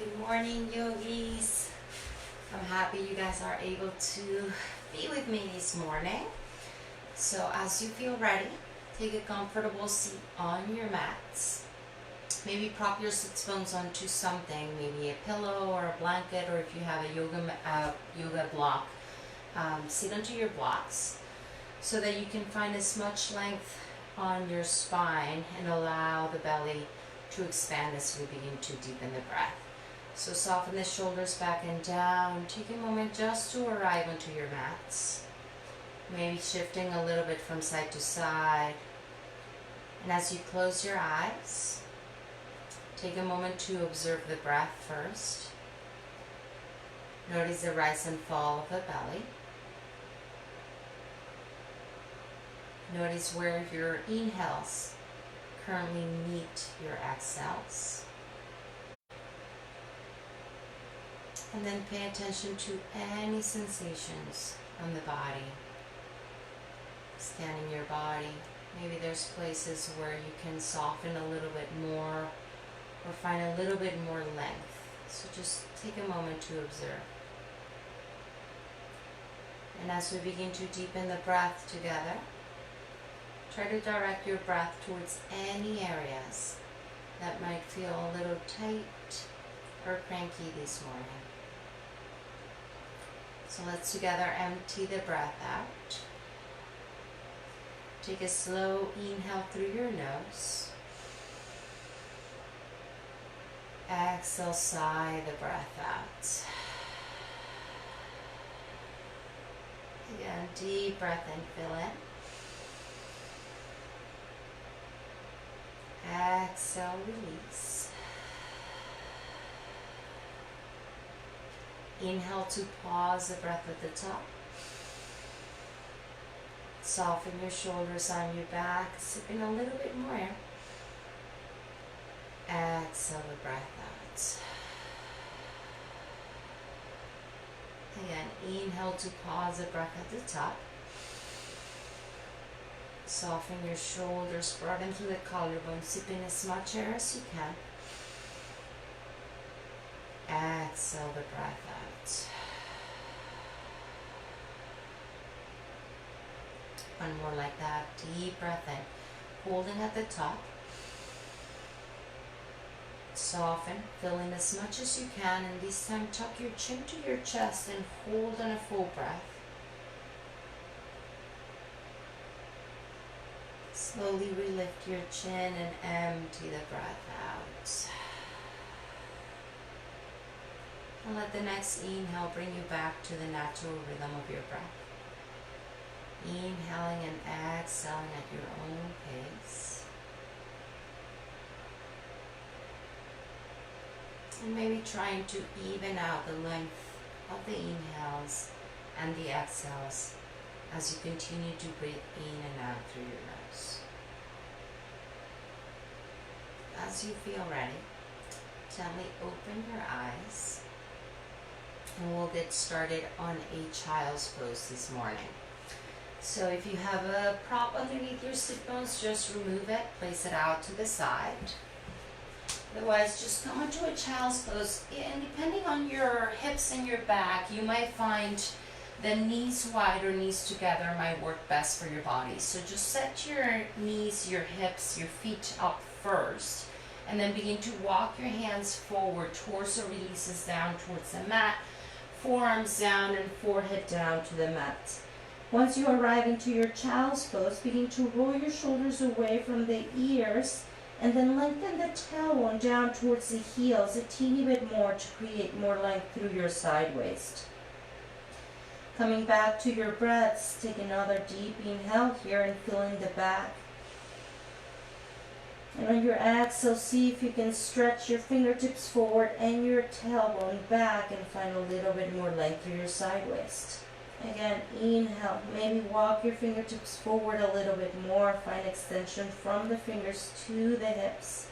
Good morning, yogis. I'm happy you guys are able to be with me this morning. So as you feel ready, take a comfortable seat on your mats. Maybe prop your sit bones onto something, maybe a pillow or a blanket, or if you have a yoga block, sit onto your blocks so that you can find as much length on your spine and allow the belly to expand as we begin to deepen the breath. So soften the shoulders back and down. Take a moment just to arrive onto your mats. Maybe shifting a little bit from side to side. And as you close your eyes, take a moment to observe the breath first. Notice the rise and fall of the belly. Notice where your inhales currently meet your exhales. And then pay attention to any sensations on the body. Scanning your body. Maybe there's places where you can soften a little bit more or find a little bit more length. So just take a moment to observe. And as we begin to deepen the breath together, try to direct your breath towards any areas that might feel a little tight or cranky this morning. So let's together empty the breath out. Take a slow inhale through your nose. Exhale, sigh the breath out. Again, deep breath in, fill in. Exhale, release. Inhale to pause the breath at the top. Soften your shoulders on your back, sipping a little bit more air. Exhale the breath out. Again, inhale to pause the breath at the top. Soften your shoulders, broaden through the collarbone, sipping as much air as you can. Exhale the breath out. One more like that. Deep breath in, holding at the top. Soften, fill in as much as you can, and this time tuck your chin to your chest and hold on a full breath. Slowly relift your chin and empty the breath out. And let the next inhale bring you back to the natural rhythm of your breath. Inhaling and exhaling at your own pace. And maybe trying to even out the length of the inhales and the exhales as you continue to breathe in and out through your nose. As you feel ready, gently open your eyes and we'll get started on a child's pose this morning. So if you have a prop underneath your sit bones, just remove it, place it out to the side. Otherwise, just come into a child's pose, and depending on your hips and your back, you might find the knees wide or knees together might work best for your body. So just set your knees, your hips, your feet up first, and then begin to walk your hands forward, torso releases down towards the mat, forearms down and forehead down to the mat. Once you arrive into your child's pose, begin to roll your shoulders away from the ears and then lengthen the tailbone down towards the heels a teeny bit more to create more length through your side waist. Coming back to your breaths, take another deep inhale here and fill in the back. And on your exhale, see if you can stretch your fingertips forward and your tailbone back and find a little bit more length through your side waist. Again, inhale, maybe walk your fingertips forward a little bit more, find extension from the fingers to the hips.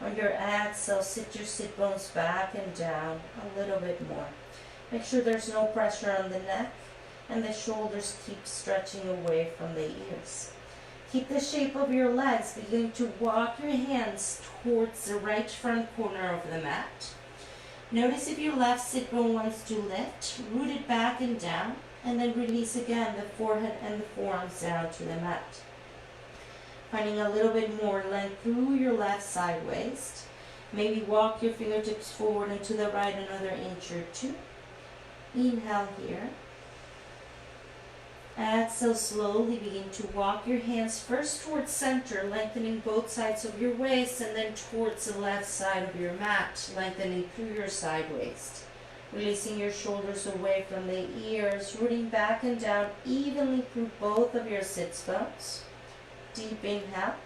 On your exhale, sit your sit bones back and down a little bit more. Make sure there's no pressure on the neck and the shoulders keep stretching away from the ears. Keep the shape of your legs, begin to walk your hands towards the right front corner of the mat. Notice if your left sit bone wants to lift, root it back and down, and then release again the forehead and the forearms down to the mat. Finding a little bit more length through your left side waist. Maybe walk your fingertips forward and to the right another inch or two. Inhale here. Exhale, slowly begin to walk your hands first towards center, lengthening both sides of your waist, and then towards the left side of your mat, lengthening through your side waist. Releasing your shoulders away from the ears, rooting back and down evenly through both of your sits bones. Deep inhale.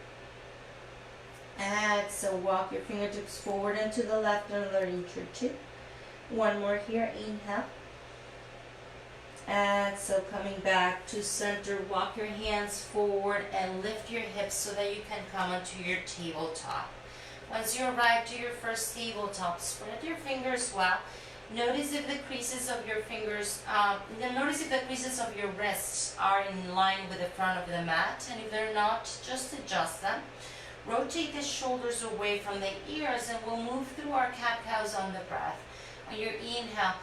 Exhale, walk your fingertips forward and to the left another inch or two. One more here, inhale. Exhale, coming back to center, walk your hands forward and lift your hips so that you can come onto your tabletop. Once you arrive to your first tabletop, spread your fingers well. Notice if the creases of your fingers, notice if the creases of your wrists are in line with the front of the mat, and if they're not, just adjust them. Rotate the shoulders away from the ears, and we'll move through our cat-cows on the breath. On your inhale,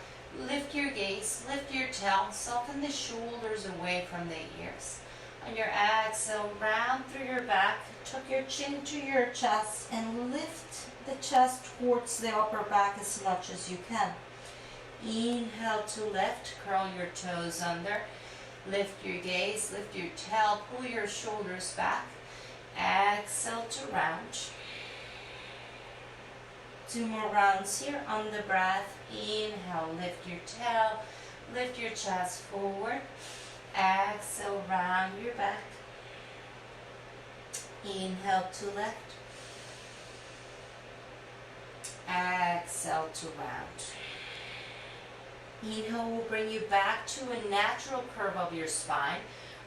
lift your gaze, lift your tail, soften the shoulders away from the ears. On your exhale, round through your back, tuck your chin to your chest, and lift the chest towards the upper back as much as you can. Inhale to lift, curl your toes under, lift your gaze, lift your tail, pull your shoulders back. Exhale to round. 2 more rounds here on the breath. Inhale, lift your tail, lift your chest forward. Exhale, round your back. Inhale to lift. Exhale to round. Inhale will bring you back to a natural curve of your spine.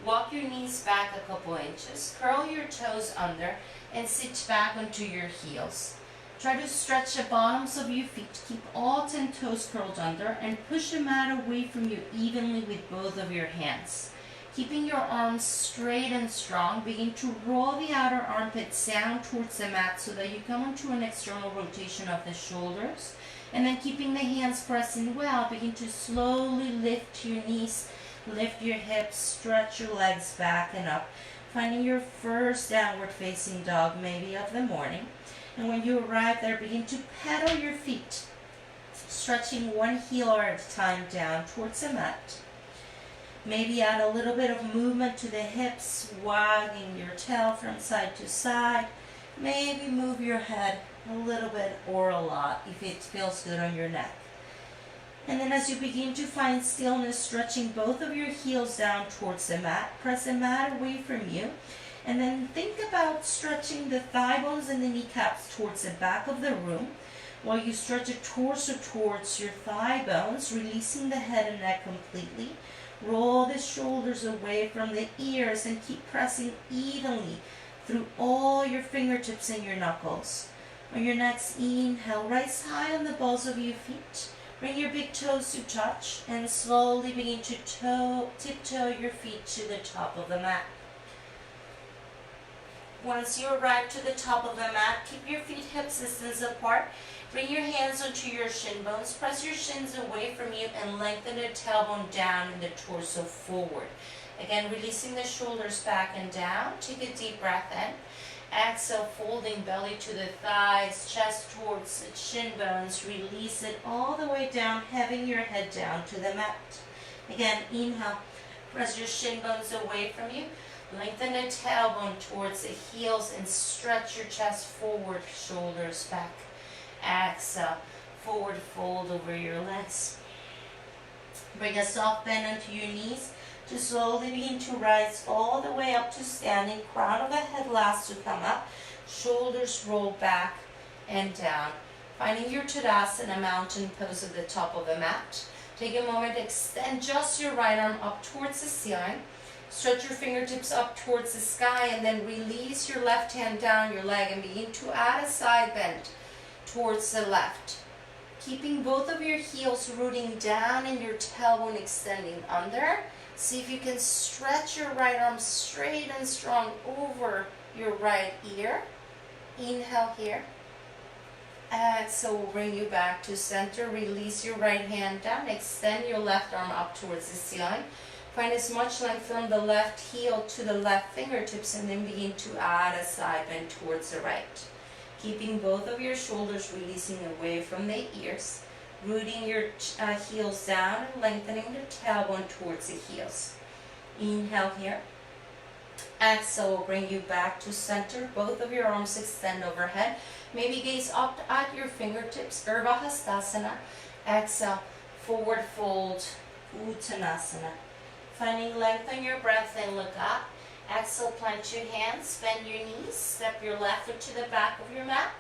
Walk your knees back a couple inches. Curl your toes under and sit back onto your heels. Try to stretch the bottoms of your feet. Keep all 10 toes curled under and push the mat away from you evenly with both of your hands. Keeping your arms straight and strong, begin to roll the outer armpits down towards the mat so that you come into an external rotation of the shoulders. And then keeping the hands pressing well, begin to slowly lift your knees, lift your hips, stretch your legs back and up, finding your first downward facing dog maybe of the morning. And when you arrive there, begin to pedal your feet, stretching one heel at a time down towards the mat. Maybe add a little bit of movement to the hips, wagging your tail from side to side. Maybe move your head a little bit or a lot if it feels good on your neck. And then as you begin to find stillness, stretching both of your heels down towards the mat, press the mat away from you. And then think about stretching the thigh bones and the kneecaps towards the back of the room while you stretch your torso towards your thigh bones, releasing the head and neck completely. Roll the shoulders away from the ears and keep pressing evenly through all your fingertips and your knuckles. On your next inhale, rise high on the balls of your feet. Bring your big toes to touch and slowly begin to tiptoe your feet to the top of the mat. Once you arrive to the top of the mat, keep your feet hip distance apart. Bring your hands onto your shin bones. Press your shins away from you and lengthen the tailbone down and the torso forward. Again, releasing the shoulders back and down. Take a deep breath in. Exhale, folding belly to the thighs, chest towards the shin bones. Release it all the way down, having your head down to the mat. Again, inhale. Press your shin bones away from you. Lengthen the tailbone towards the heels and stretch your chest forward, shoulders back. Exhale, forward fold over your legs. Bring a soft bend onto your knees to slowly begin to rise all the way up to standing. Crown of the head last to come up. Shoulders roll back and down. Finding your Tadasana mountain pose at the top of the mat. Take a moment to extend just your right arm up towards the ceiling. Stretch your fingertips up towards the sky and then release your left hand down your leg and begin to add a side bend towards the left. Keeping both of your heels rooting down and your tailbone extending under. See if you can stretch your right arm straight and strong over your right ear. Inhale here. Exhale, we'll bring you back to center. Release your right hand down. Extend your left arm up towards the ceiling. Find as much length from the left heel to the left fingertips, and then begin to add a side bend towards the right. Keeping both of your shoulders releasing away from the ears. Rooting your heels down and lengthening the tailbone towards the heels. Inhale here. Exhale will bring you back to center. Both of your arms extend overhead. Maybe gaze up at your fingertips. Urdhva Hastasana. Exhale, forward fold, Uttanasana. Finding length on your breath and look up. Exhale, plant your hands, bend your knees. Step your left foot to the back of your mat.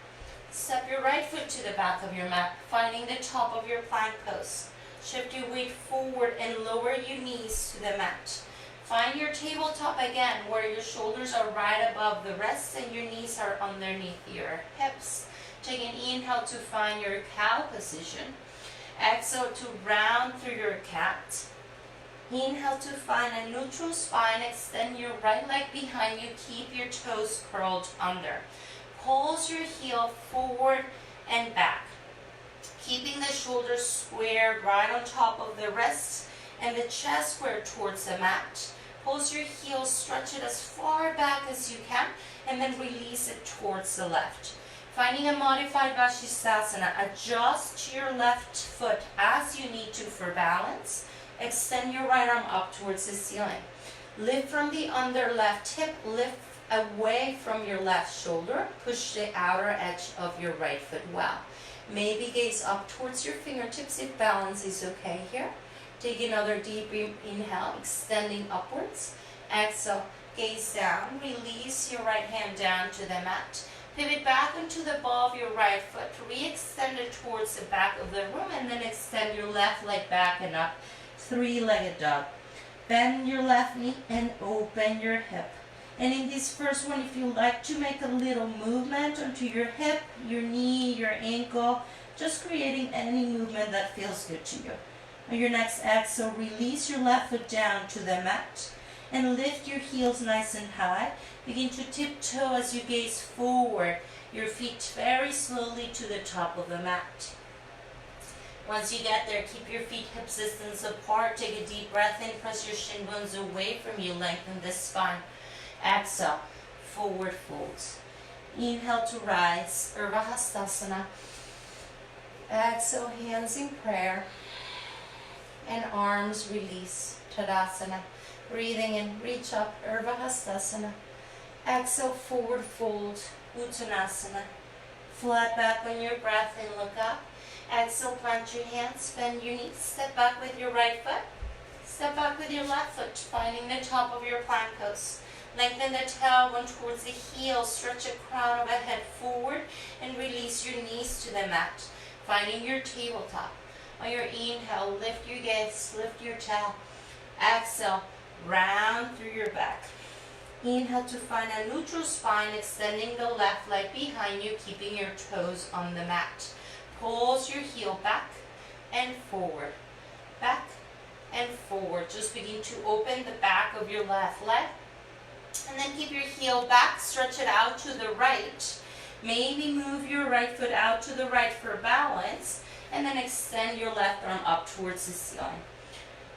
Step your right foot to the back of your mat, finding the top of your plank pose. Shift your weight forward and lower your knees to the mat. Find your tabletop again, where your shoulders are right above the wrists and your knees are underneath your hips. Take an inhale to find your cow position. Exhale to round through your cat. Inhale to find a neutral spine. Extend your right leg behind you. Keep your toes curled under. Pulse your heel forward and back. Keeping the shoulders squared right on top of the wrists and the chest squared towards the mat. Pulse your heels, stretch it as far back as you can, and then release it towards the left. Finding a modified Vashisthasana, adjust your left foot as you need to for balance. Extend your right arm up towards the ceiling. Lift from the under left hip, lift away from your left shoulder. Push the outer edge of your right foot well. Maybe gaze up towards your fingertips if balance is okay here. Take another deep inhale, extending upwards. Exhale, gaze down. Release your right hand down to the mat. Pivot back into the ball of your right foot. Re-extend it towards the back of the room, and then extend your left leg back and up. Three-legged dog. Bend your left knee and open your hip. And in this first one, if you like to make a little movement onto your hip, your knee, your ankle, just creating any movement that feels good to you. On your next exhale, release your left foot down to the mat and lift your heels nice and high. Begin to tiptoe as you gaze forward, your feet very slowly to the top of the mat. Once you get there, keep your feet hip distance apart. Take a deep breath in, press your shin bones away from you, lengthen the spine. Exhale, forward folds. Inhale to rise, Urdhva Hastasana. Exhale, hands in prayer. And arms release, Tadasana. Breathing in, reach up, Urdhva Hastasana. Exhale, forward fold, Uttanasana. Flat back on your breath and look up. Exhale, plant your hands, bend your knees, step back with your right foot. Step back with your left foot, finding the top of your plank pose. Lengthen the tailbone towards the heel, stretch the crown of the head forward, and release your knees to the mat, finding your tabletop. On your inhale, lift your gaze, lift your tail. Exhale, round through your back. Inhale to find a neutral spine, extending the left leg behind you, keeping your toes on the mat. Pulse your heel back and forward, back and forward. Just begin to open the back of your left leg. And then keep your heel back, stretch it out to the right. Maybe move your right foot out to the right for balance. And then extend your left arm up towards the ceiling.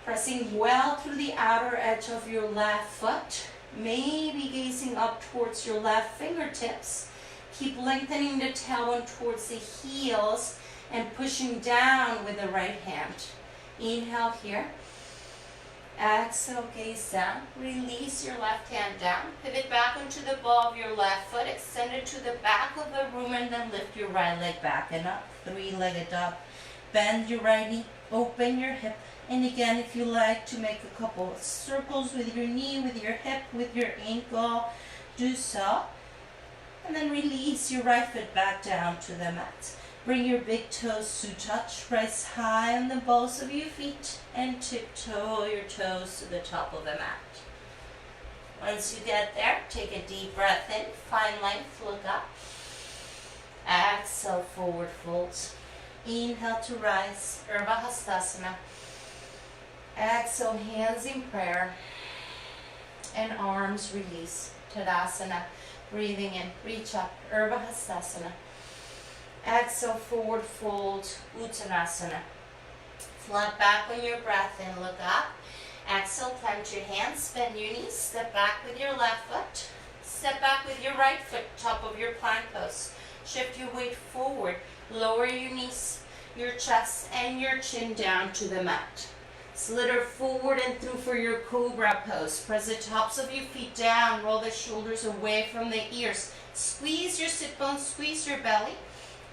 Pressing well through the outer edge of your left foot. Maybe gazing up towards your left fingertips. Keep lengthening the tailbone towards the heels and pushing down with the right hand. Inhale here. Exhale, gaze down. Release your left hand down. Pivot back into the ball of your left foot. Extend it to the back of the room and then lift your right leg back and up. Three-legged dog. Bend your right knee. Open your hip. And again, if you like to make a couple of circles with your knee, with your hip, with your ankle, do so. And then release your right foot back down to the mat. Bring your big toes to touch. Rise high on the balls of your feet and tiptoe your toes to the top of the mat. Once you get there, take a deep breath in. Find length, look up. Exhale, forward folds. Inhale to rise, Urdhva Hastasana. Exhale, hands in prayer. And arms release, Tadasana. Breathing in, reach up, Urdhva Hastasana. Exhale, forward fold, Uttanasana. Flat back on your breath in, look up. Exhale, plant your hands, bend your knees, step back with your left foot. Step back with your right foot, top of your plank pose. Shift your weight forward, lower your knees, your chest, and your chin down to the mat. Slither forward and through for your cobra pose. Press the tops of your feet down, roll the shoulders away from the ears. Squeeze your sit bones, squeeze your belly.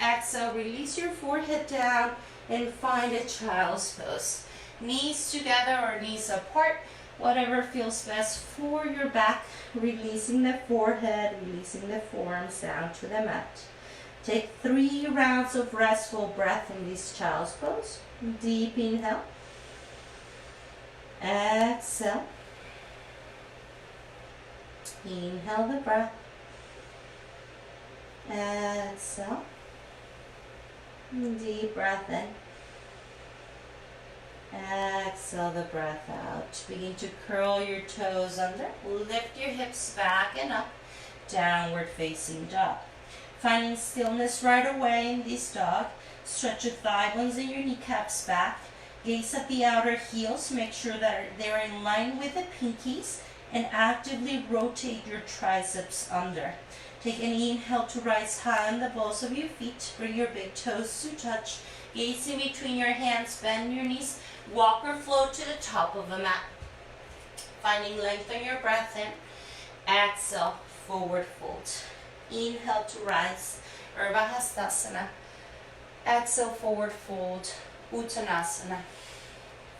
Exhale, release your forehead down and find a child's pose. Knees together or knees apart, whatever feels best for your back. Releasing the forehead, releasing the forearms down to the mat. Take 3 rounds of restful breath in this child's pose. Deep inhale. Exhale. Inhale the breath. Exhale. Deep breath in. Exhale the breath out. Begin to curl your toes under. Lift your hips back and up. Downward facing dog. Finding stillness right away in this dog. Stretch your thigh bones and your kneecaps back. Gaze at the outer heels. Make sure that they're in line with the pinkies. And actively rotate your triceps under. Take an inhale to rise high on the balls of your feet. Bring your big toes to touch. Gaze in between your hands. Bend your knees. Walk or float to the top of the mat. Finding length on your breath in. Exhale, forward fold. Inhale to rise, Urdhva Hastasana. Exhale, forward fold, Uttanasana.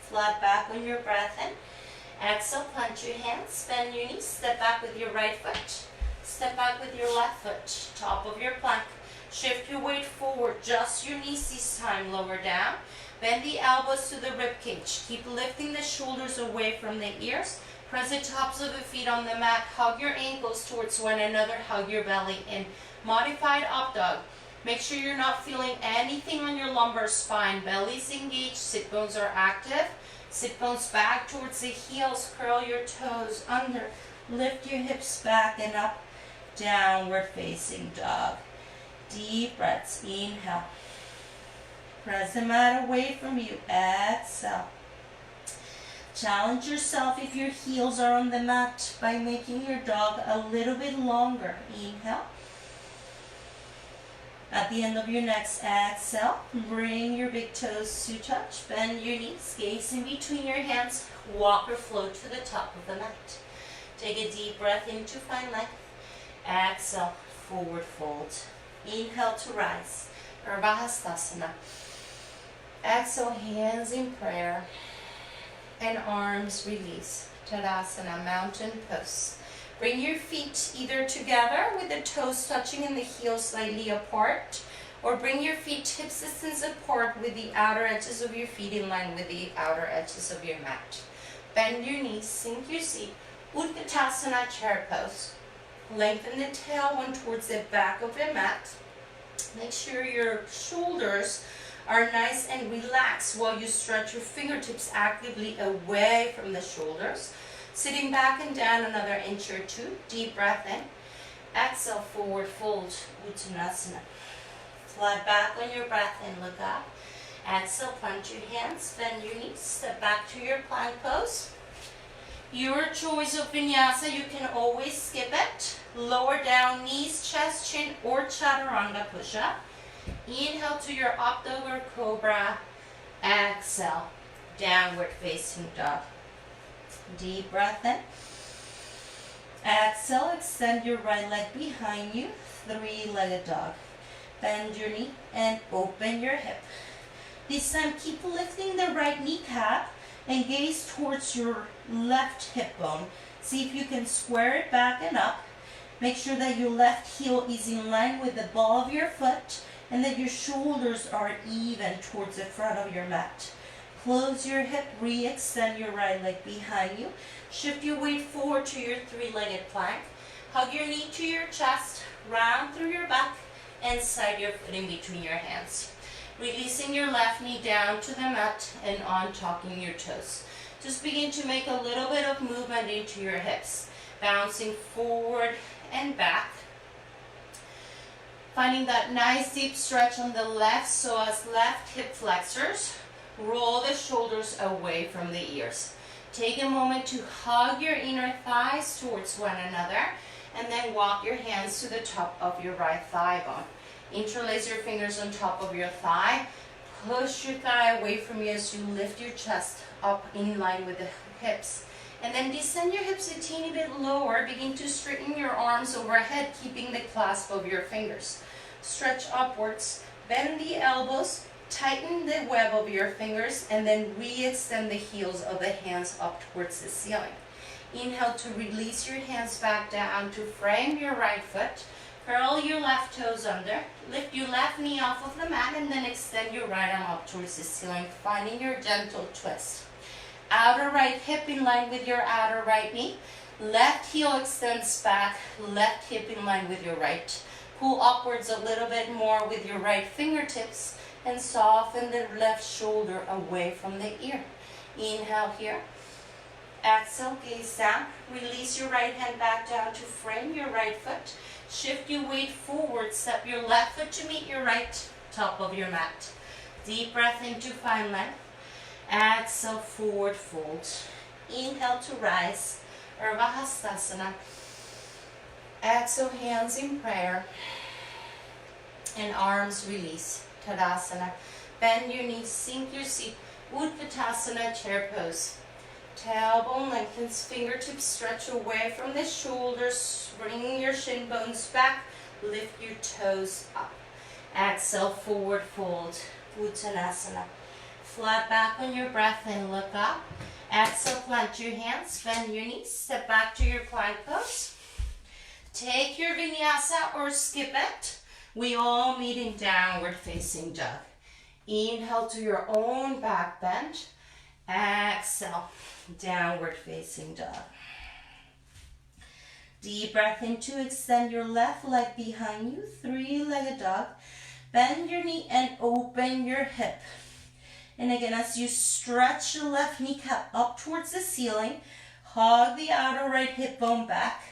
Flat back on your breath in. Exhale, plant your hands, bend your knees, step back with your right foot. Step back with your left foot, top of your plank. Shift your weight forward, just your knees this time, lower down. Bend the elbows to the rib cage. Keep lifting the shoulders away from the ears. Press the tops of the feet on the mat. Hug your ankles towards one another. Hug your belly in. Modified up dog. Make sure you're not feeling anything on your lumbar spine. Belly's engaged. Sit bones are active. Sit bones back towards the heels. Curl your toes under. Lift your hips back and up. Downward facing dog. Deep breaths. Inhale. Press the mat away from you. Exhale. Challenge yourself if your heels are on the mat by making your dog a little bit longer. Inhale. At the end of your next exhale, bring your big toes to touch. Bend your knees, gaze in between your hands. Walk or float to the top of the mat. Take a deep breath in to find length. Exhale, forward fold. Inhale to rise, Urdhva Hastasana. Exhale, hands in prayer. And arms release. Tadasana, mountain pose. Bring your feet either together with the toes touching and the heels slightly apart, or bring your feet hip distance apart with the outer edges of your feet in line with the outer edges of your mat. Bend your knees, sink your seat. Utkatasana, chair pose. Lengthen the tailbone towards the back of the mat. Make sure your shoulders are nice and relaxed while you stretch your fingertips actively away from the shoulders. Sitting back and down another inch or two. Deep breath in. Exhale, forward fold, Uttanasana. Flat back on your breath in, look up. Exhale, plant your hands, bend your knees, step back to your plank pose. Your choice of vinyasa, you can always skip it. Lower down, knees, chest, chin, or chaturanga push-up. Inhale to your up dog or cobra. Exhale, downward facing dog. Deep breath in. Exhale, extend your right leg behind you. 3-legged dog. Bend your knee and open your hip. This time, keep lifting the right kneecap and gaze towards your left hip bone. See if you can square it back and up. Make sure that your left heel is in line with the ball of your foot and that your shoulders are even towards the front of your mat. Close your hip, re-extend your right leg behind you. Shift your weight forward to your 3-legged plank. Hug your knee to your chest, round through your back, and slide your foot in between your hands. Releasing your left knee down to the mat and on-talking your toes. Just begin to make a little bit of movement into your hips. Bouncing forward and back. Finding that nice deep stretch on the left psoas, left hip flexors. Roll the shoulders away from the ears. Take a moment to hug your inner thighs towards one another, and then walk your hands to the top of your right thigh bone. Interlace your fingers on top of your thigh. Push your thigh away from you as you lift your chest up in line with the hips. And then descend your hips a teeny bit lower. Begin to straighten your arms overhead, keeping the clasp of your fingers. Stretch upwards. Bend the elbows. Tighten the web of your fingers, and then re-extend the heels of the hands up towards the ceiling. Inhale to release your hands back down to frame your right foot. Curl your left toes under. Lift your left knee off of the mat, and then extend your right arm up towards the ceiling, finding your gentle twist. Outer right hip in line with your outer right knee. Left heel extends back, left hip in line with your right. Pull upwards a little bit more with your right fingertips and soften the left shoulder away from the ear. Inhale here. Exhale, gaze down. Release your right hand back down to frame your right foot. Shift your weight forward. Step your left foot to meet your right top of your mat. Deep breath into find length. Exhale, forward fold. Inhale to rise. Urdhva Hastasana. Exhale, hands in prayer. And arms release. Tadasana. Bend your knees, sink your seat. Utkatasana, chair pose. Tailbone lengthens, fingertips stretch away from the shoulders, bringing your shin bones back. Lift your toes up. Exhale, forward fold. Uttanasana. Flat back on your breath and look up. Exhale, plant your hands, bend your knees, step back to your plank pose. Take your vinyasa or skip it. We all meet in downward facing dog. Inhale to your own back bend. Exhale, downward facing dog. Deep breath in to extend your left leg behind you, three-legged dog. Bend your knee and open your hip. And again, as you stretch the left kneecap up towards the ceiling, hug the outer right hip bone back.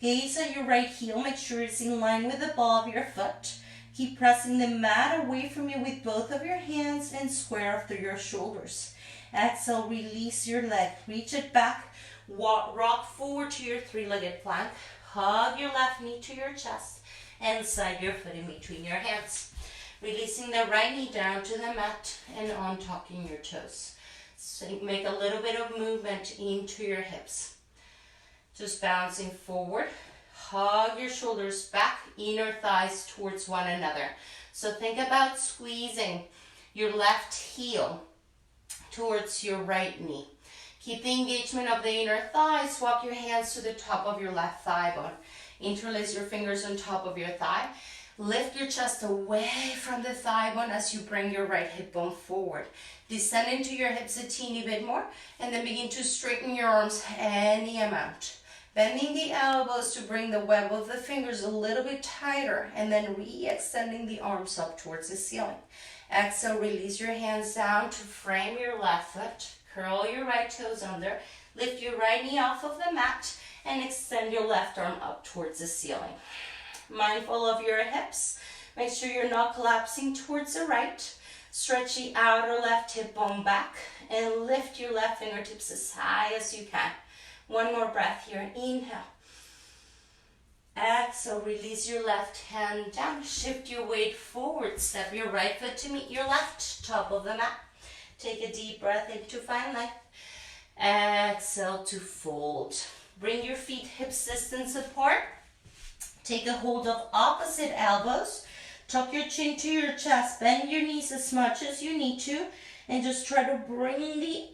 Gaze at your right heel, make sure it's in line with the ball of your foot. Keep pressing the mat away from you with both of your hands and square up through your shoulders. Exhale, release your leg, reach it back, rock forward to your three-legged plank. Hug your left knee to your chest and slide your foot in between your hands. Releasing the right knee down to the mat and untucking your toes. So make a little bit of movement into your hips. Just bouncing forward. Hug your shoulders back, inner thighs towards one another. So think about squeezing your left heel towards your right knee. Keep the engagement of the inner thighs. Walk your hands to the top of your left thigh bone. Interlace your fingers on top of your thigh. Lift your chest away from the thigh bone as you bring your right hip bone forward. Descend into your hips a teeny bit more, and then begin to straighten your arms any amount. Bending the elbows to bring the web of the fingers a little bit tighter, and then re-extending the arms up towards the ceiling. Exhale, release your hands down to frame your left foot. Curl your right toes under. Lift your right knee off of the mat and extend your left arm up towards the ceiling. Mindful of your hips. Make sure you're not collapsing towards the right. Stretch the outer left hip bone back and lift your left fingertips as high as you can. One more breath here. Inhale. Exhale, release your left hand down. Shift your weight forward. Step your right foot to meet your left top of the mat. Take a deep breath in to find length. Exhale to fold. Bring your feet hips distance apart. Take a hold of opposite elbows. Tuck your chin to your chest. Bend your knees as much as you need to. And just try to bring the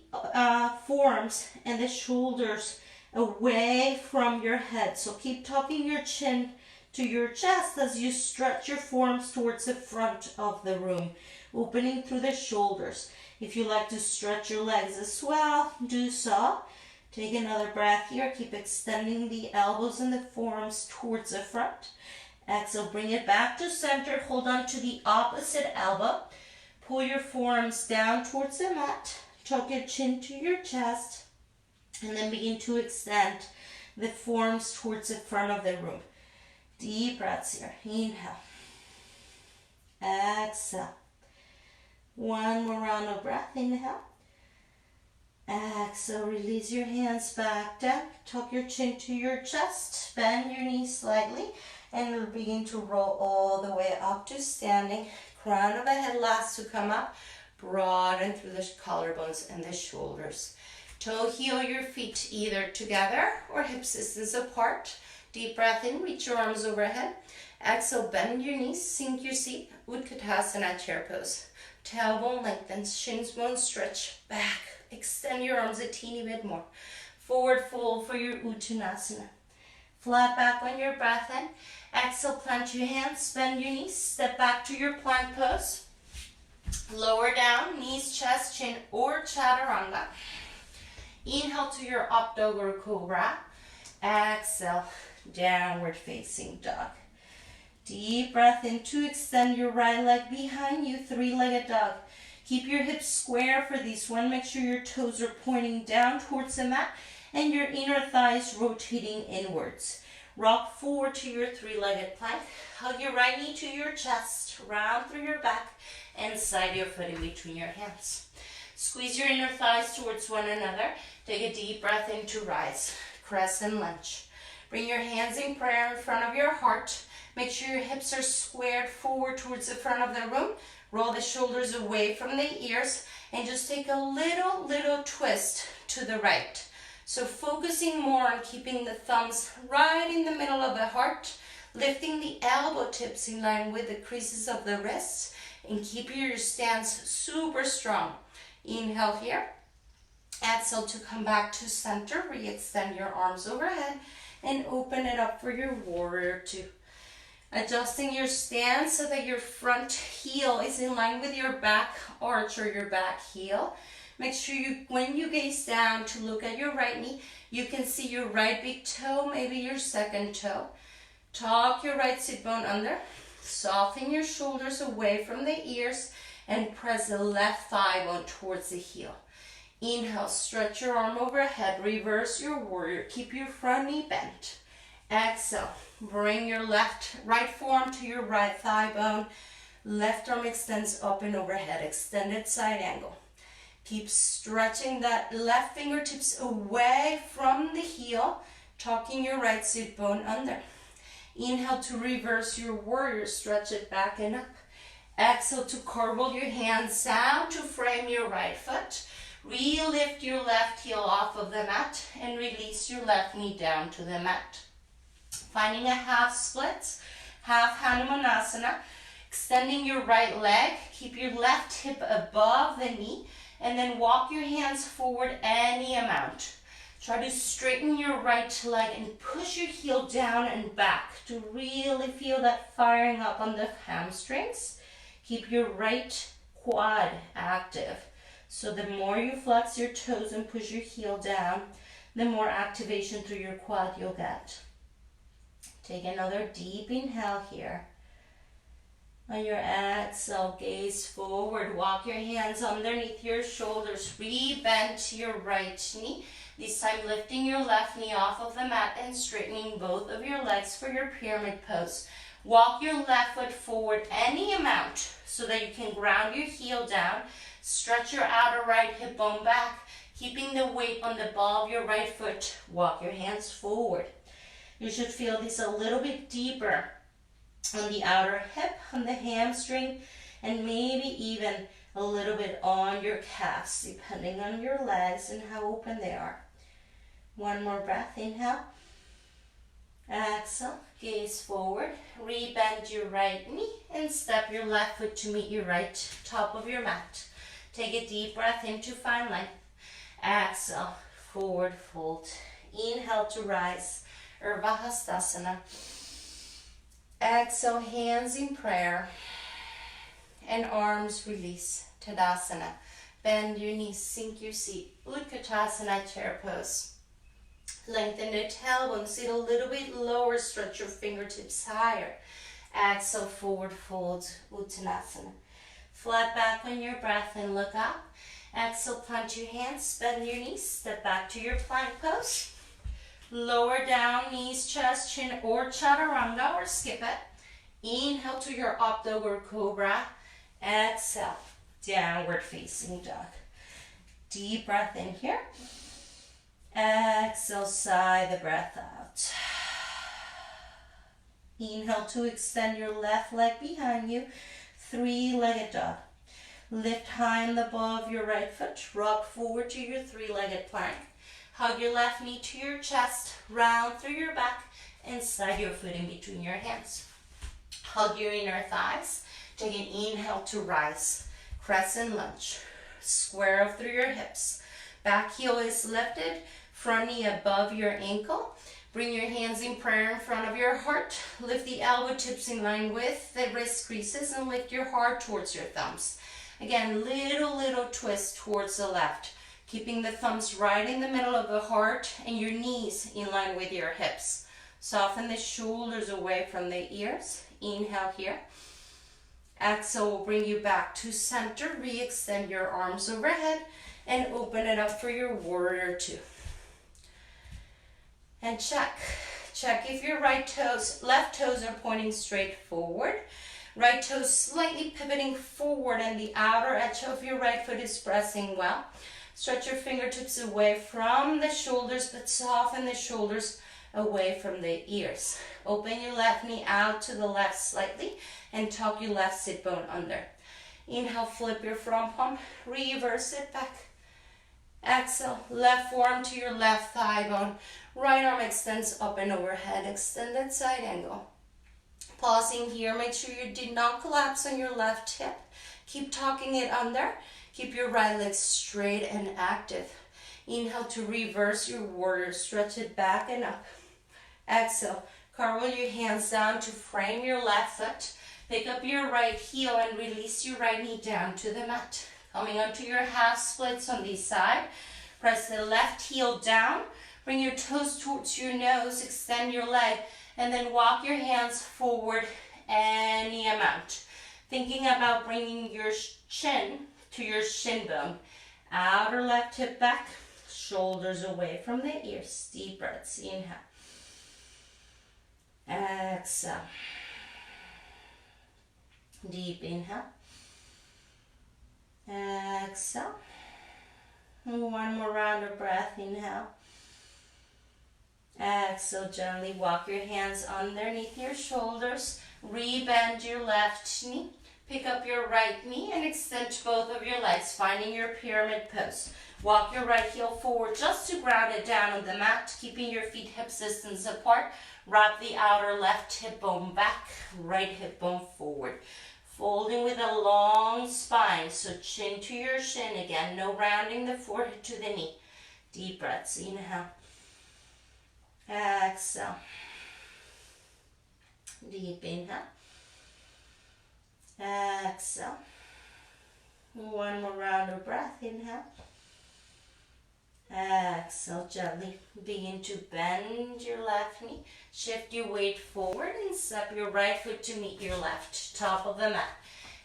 forearms and the shoulders away from your head. So keep tucking your chin to your chest as you stretch your forearms towards the front of the room, opening through the shoulders. If you like to stretch your legs as well, do so. Take another breath here. Keep extending the elbows and the forearms towards the front. Exhale, bring it back to center. Hold on to the opposite elbow. Pull your forearms down towards the mat. Tuck your chin to your chest. And then begin to extend the forearms towards the front of the room. Deep breaths here. Inhale. Exhale. One more round of breath. Inhale. Exhale. Release your hands back down. Tuck your chin to your chest. Bend your knees slightly. And begin to roll all the way up to standing. Crown of the head last to come up. Broaden through the collarbones and the shoulders. Toe heel your feet either together or hip distance apart. Deep breath in. Reach your arms overhead. Exhale. Bend your knees. Sink your seat. Utkatasana chair pose. Tailbone lengthens. Shins bone stretch. Back. Extend your arms a teeny bit more. Forward fold for your Uttanasana. Flat back on your breath in. Exhale, plant your hands, bend your knees, step back to your plank pose. Lower down, knees, chest, chin, or chaturanga. Inhale to your up dog or cobra. Exhale, downward facing dog. Deep breath in to extend your right leg behind you, three-legged dog. Keep your hips square for this one. Make sure your toes are pointing down towards the mat and your inner thighs rotating inwards. Rock forward to your three-legged plank. Hug your right knee to your chest. Round through your back and slide your foot in between your hands. Squeeze your inner thighs towards one another. Take a deep breath in to rise. Crescent lunge. Bring your hands in prayer in front of your heart. Make sure your hips are squared forward towards the front of the room. Roll the shoulders away from the ears and just take a little twist to the right. So focusing more on keeping the thumbs right in the middle of the heart, lifting the elbow tips in line with the creases of the wrists, and keep your stance super strong. Inhale here. Exhale to come back to center. Re-extend your arms overhead and open it up for your warrior two. Adjusting your stance so that your front heel is in line with your back arch or your back heel. Make sure when you gaze down to look at your right knee, you can see your right big toe, maybe your second toe. Tuck your right sit bone under. Soften your shoulders away from the ears and press the left thigh bone towards the heel. Inhale, stretch your arm overhead, reverse your warrior. Keep your front knee bent. Exhale, bring your right forearm to your right thigh bone. Left arm extends up and overhead, extended side angle. Keep stretching that left fingertips away from the heel, tucking your right sit bone under. Inhale to reverse your warrior, stretch it back and up. Exhale to curl your hands down to frame your right foot. Re-lift your left heel off of the mat and release your left knee down to the mat. Finding a half split, half Hanumanasana. Extending your right leg, keep your left hip above the knee, and then walk your hands forward any amount. Try to straighten your right leg and push your heel down and back to really feel that firing up on the hamstrings. Keep your right quad active. So the more you flex your toes and push your heel down, the more activation through your quad you'll get. Take another deep inhale here. On your exhale, gaze forward. Walk your hands underneath your shoulders. Re-bend your right knee. This time lifting your left knee off of the mat and straightening both of your legs for your pyramid pose. Walk your left foot forward any amount so that you can ground your heel down. Stretch your outer right hip bone back, keeping the weight on the ball of your right foot. Walk your hands forward. You should feel this a little bit deeper on the outer hip, on the hamstring, and maybe even a little bit on your calves, depending on your legs and how open they are. One more breath, inhale. Exhale, gaze forward, re-bend your right knee and step your left foot to meet your right top of your mat. Take a deep breath into fine line. Exhale, forward fold. Inhale to rise, Urdhva Hastasana. Exhale, hands in prayer and arms release, Tadasana. Bend your knees, sink your seat, Utkatasana chair pose. Lengthen the tailbone, sit a little bit lower, stretch your fingertips higher. Exhale, forward fold, Uttanasana. Flat back on your breath and look up. Exhale, plant your hands, bend your knees, step back to your plank pose. Lower down, knees, chest, chin, or chaturanga, or skip it. Inhale to your up dog or cobra. Exhale, downward facing dog. Deep breath in here. Exhale, sigh the breath out. Inhale to extend your left leg behind you. Three-legged dog. Lift high and above your right foot. Rock forward to your three-legged plank. Hug your left knee to your chest. Round through your back and slide your foot in between your hands. Hug your inner thighs. Take an inhale to rise. Crescent lunge. Square up through your hips. Back heel is lifted. Front knee above your ankle. Bring your hands in prayer in front of your heart. Lift the elbow tips in line with the wrist creases and lift your heart towards your thumbs. Again, little twist towards the left. Keeping the thumbs right in the middle of the heart and your knees in line with your hips. Soften the shoulders away from the ears. Inhale here. Exhale will bring you back to center. Re-extend your arms overhead and open it up for your warrior two. And check if your left toes are pointing straight forward. Right toes slightly pivoting forward and the outer edge of your right foot is pressing well. Stretch your fingertips away from the shoulders, but soften the shoulders away from the ears. Open your left knee out to the left slightly and tuck your left sit bone under. Inhale, flip your front palm, reverse it back. Exhale, left forearm to your left thigh bone. Right arm extends up and overhead, extended side angle. Pausing here, make sure you did not collapse on your left hip. Keep tucking it under. Keep your right leg straight and active. Inhale to reverse your warrior, stretch it back and up. Exhale, curl your hands down to frame your left foot. Pick up your right heel and release your right knee down to the mat. Coming onto your half splits on this side. Press the left heel down. Bring your toes towards your nose. Extend your leg. And then walk your hands forward any amount. Thinking about bringing your chin to your shin bone. Outer left hip back. Shoulders away from the ears. Deep breaths. Inhale. Exhale. Deep inhale. Exhale. One more round of breath. Inhale. Exhale, gently walk your hands underneath your shoulders. Rebend your left knee. Pick up your right knee and extend both of your legs, finding your pyramid pose. Walk your right heel forward just to ground it down on the mat, keeping your feet hip distance apart. Wrap the outer left hip bone back, right hip bone forward. Folding with a long spine, so chin to your shin again. No rounding the forehead to the knee. Deep breaths. Inhale. Exhale. Deep inhale. Exhale. One more round of breath. Inhale. Exhale. Gently begin to bend your left knee. Shift your weight forward and step your right foot to meet your left. Top of the mat.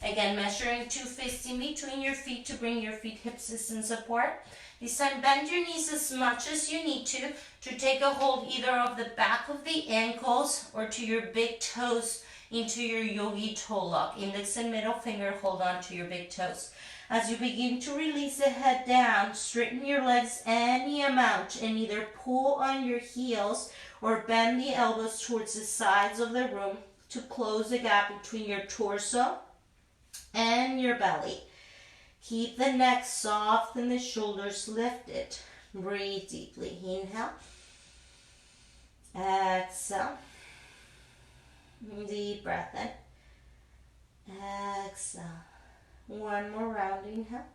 Again, measuring 2 fists in between your feet to bring your feet hip distance apart. This time, bend your knees as much as you need to take a hold either of the back of the ankles or to your big toes into your yogi toe lock. Index and middle finger hold on to your big toes. As you begin to release the head down, straighten your legs any amount and either pull on your heels or bend the elbows towards the sides of the room to close the gap between your torso and your belly. Keep the neck soft and the shoulders lifted. Breathe deeply. Inhale. Exhale. Deep breath in. Exhale. One more round. Inhale.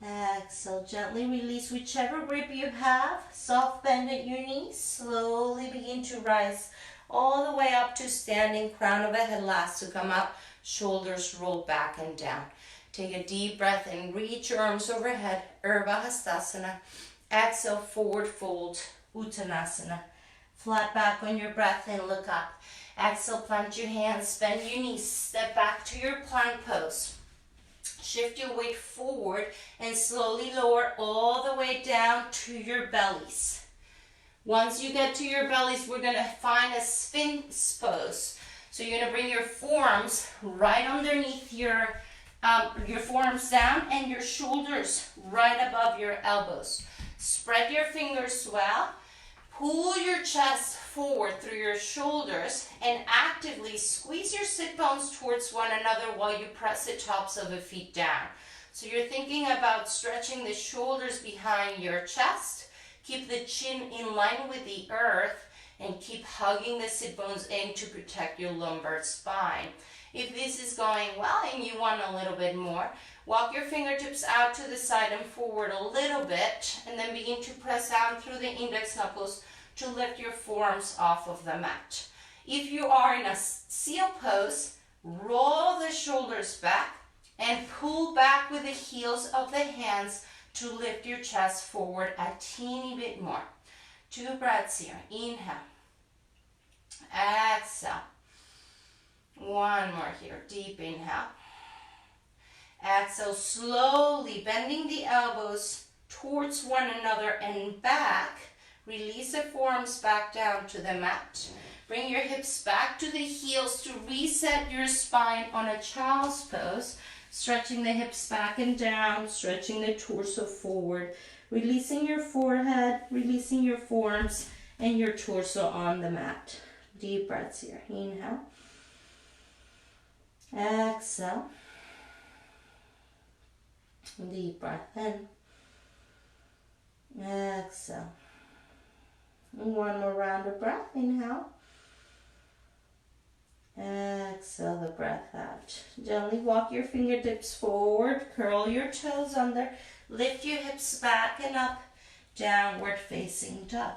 Exhale. Gently release whichever grip you have. Soft bend at your knees. Slowly begin to rise all the way up to standing. Crown of the head last to come up. Shoulders roll back and down. Take a deep breath and reach your arms overhead. Urdhva Hastasana. Exhale, forward fold. Uttanasana. Flat back on your breath and look up. Exhale, plant your hands, bend your knees. Step back to your plank pose. Shift your weight forward and slowly lower all the way down to your bellies. Once you get to your bellies, we're going to find a Sphinx pose. So you're gonna bring your forearms right underneath your forearms down and your shoulders right above your elbows. Spread your fingers well. Pull your chest forward through your shoulders and actively squeeze your sit bones towards one another while you press the tops of the feet down. So you're thinking about stretching the shoulders behind your chest. Keep the chin in line with the earth and keep hugging the sit bones in to protect your lumbar spine. If this is going well and you want a little bit more, walk your fingertips out to the side and forward a little bit, and then begin to press down through the index knuckles to lift your forearms off of the mat. If you are in a seal pose, roll the shoulders back and pull back with the heels of the hands to lift your chest forward a teeny bit more. 2 breaths here. Inhale. Exhale. 1 more here. Deep inhale. Exhale, slowly bending the elbows towards one another and back. Release the forearms back down to the mat. Bring your hips back to the heels to reset your spine on a child's pose. Stretching the hips back and down, stretching the torso forward. Releasing your forehead, releasing your forearms and your torso on the mat. Deep breaths here. Inhale. Exhale. Deep breath in. Exhale. 1 more round of breath. Inhale. Exhale the breath out. Gently walk your fingertips forward. Curl your toes under. Lift your hips back and up. Downward facing dog.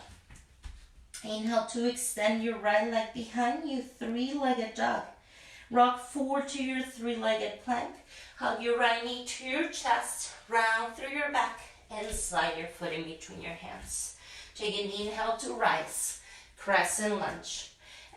Inhale to extend your right leg behind you. 3-legged dog. Rock forward to your 3-legged plank. Hug your right knee to your chest. Round through your back and slide your foot in between your hands. Take an inhale to rise. Crescent lunge.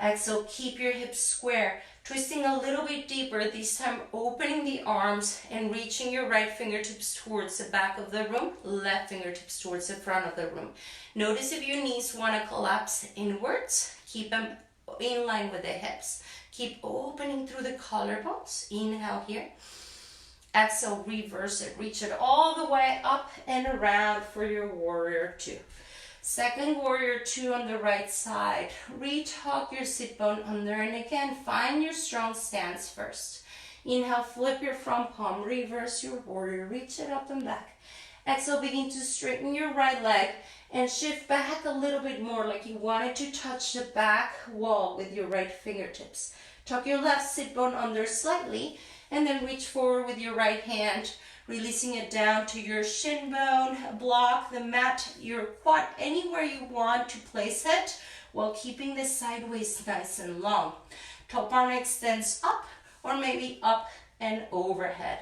Exhale, keep your hips square. Twisting a little bit deeper, this time opening the arms and reaching your right fingertips towards the back of the room, left fingertips towards the front of the room. Notice if your knees want to collapse inwards, keep them in line with the hips. Keep opening through the collarbones. Inhale here. Exhale, reverse it. Reach it all the way up and around for your warrior 2. Second warrior 2 on the right side. Re-tuck your sit bone under, and again, find your strong stance first. Inhale, flip your front palm, reverse your warrior, reach it up and back. Exhale, begin to straighten your right leg and shift back a little bit more like you wanted to touch the back wall with your right fingertips. Tuck your left sit bone under slightly, and then reach forward with your right hand, releasing it down to your shin bone. Block the mat, your quad, anywhere you want to place it, while keeping the sideways nice and long. Top arm extends up, or maybe up and overhead.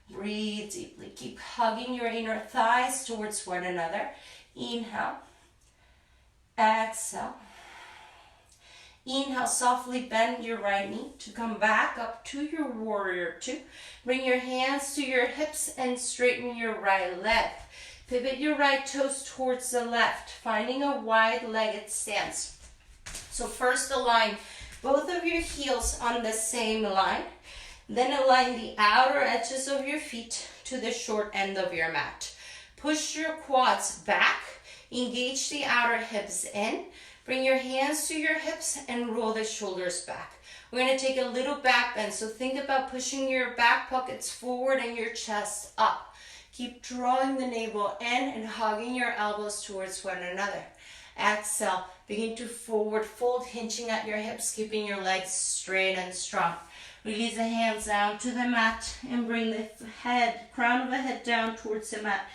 Breathe deeply. Keep hugging your inner thighs towards one another. Inhale. Exhale. Inhale, softly bend your right knee to come back up to your warrior 2. Bring your hands to your hips and straighten your right leg. Pivot your right toes towards the left, finding a wide-legged stance. So first align both of your heels on the same line. Then align the outer edges of your feet to the short end of your mat. Push your quads back. Engage the outer hips in. Bring your hands to your hips and roll the shoulders back. We're going to take a little back bend. So think about pushing your back pockets forward and your chest up. Keep drawing the navel in and hugging your elbows towards one another. Exhale. Begin to forward fold, hinging at your hips, keeping your legs straight and strong. Release the hands down to the mat and bring the head, crown of the head down towards the mat.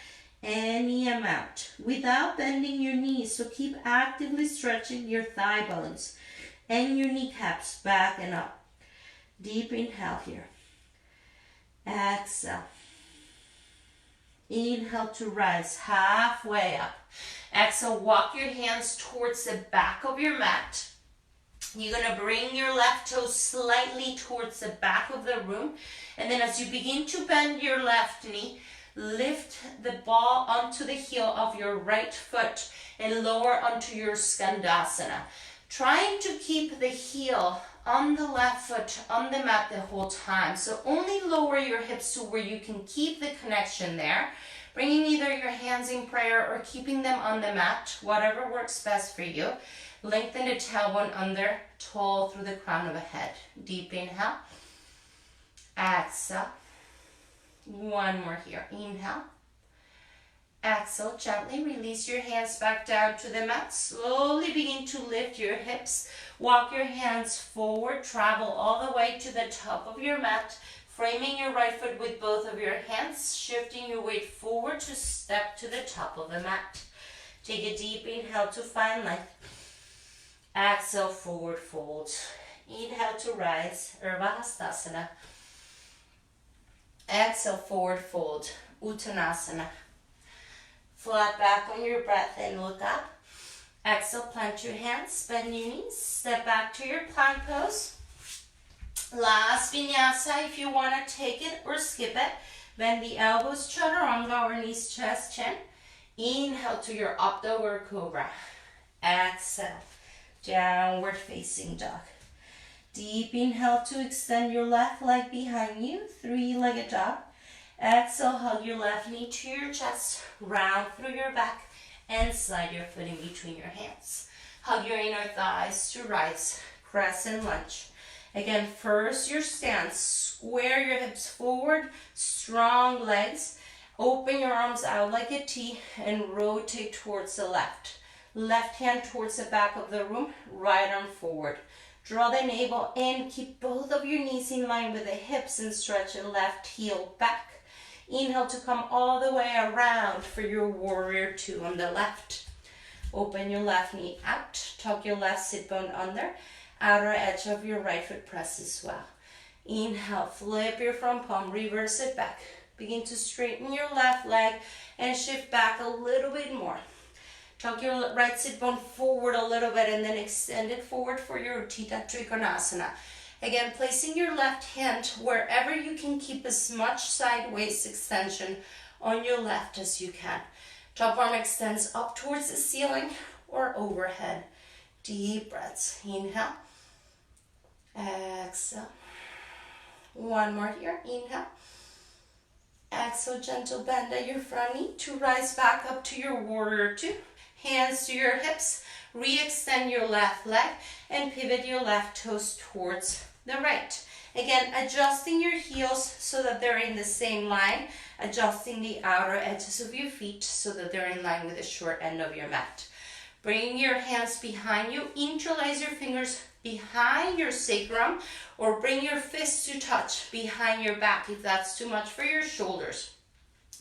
Any amount without bending your knees, so keep actively stretching your thigh bones and your kneecaps back and up. Deep inhale here. Exhale. Inhale to rise halfway up. Exhale, walk your hands towards the back of your mat. You're going to bring your left toe slightly towards the back of the room, and then as you begin to bend your left knee, lift the ball onto the heel of your right foot and lower onto your Skandasana. Trying to keep the heel on the left foot on the mat the whole time. So only lower your hips to where you can keep the connection there. Bringing either your hands in prayer or keeping them on the mat, whatever works best for you. Lengthen the tailbone under, tall through the crown of the head. Deep inhale. Exhale. One more here. Inhale. Exhale. Gently release your hands back down to the mat. Slowly begin to lift your hips. Walk your hands forward. Travel all the way to the top of your mat. Framing your right foot with both of your hands. Shifting your weight forward to step to the top of the mat. Take a deep inhale to find length. Exhale, forward fold. Inhale to rise, Urdhva Hastasana. Exhale, forward fold, Uttanasana. Flat back on your breath and look up. Exhale, plant your hands, bend your knees, step back to your plank pose. Last vinyasa, if you want to take it or skip it, bend the elbows, chaturanga or knees, chest, chin. Inhale to your Updo or Cobra. Exhale, downward facing dog. Deep inhale to extend your left leg behind you, three-legged dog. Exhale, hug your left knee to your chest, round through your back, and slide your foot in between your hands. Hug your inner thighs to rise, crescent lunge. Again, first your stance, square your hips forward, strong legs. Open your arms out like a T and rotate towards the left. Left hand towards the back of the room, right arm forward. Draw the navel in, keep both of your knees in line with the hips and stretch the left heel back. Inhale to come all the way around for your warrior two on the left. Open your left knee out, tuck your left sit bone under, outer edge of your right foot press as well. Inhale, flip your front palm, reverse it back. Begin to straighten your left leg and shift back a little bit more. Tuck your right sit bone forward a little bit and then extend it forward for your Uttita Trikonasana. Again, placing your left hand wherever you can, keep as much sideways extension on your left as you can. Top arm extends up towards the ceiling or overhead. Deep breaths. Inhale. Exhale. One more here. Inhale. Exhale, gentle bend at your front knee to rise back up to your warrior two. Hands to your hips, re-extend your left leg and pivot your left toes towards the right. Again, adjusting your heels so that they're in the same line, adjusting the outer edges of your feet so that they're in line with the short end of your mat. Bring your hands behind you, interlace your fingers behind your sacrum or bring your fists to touch behind your back if that's too much for your shoulders.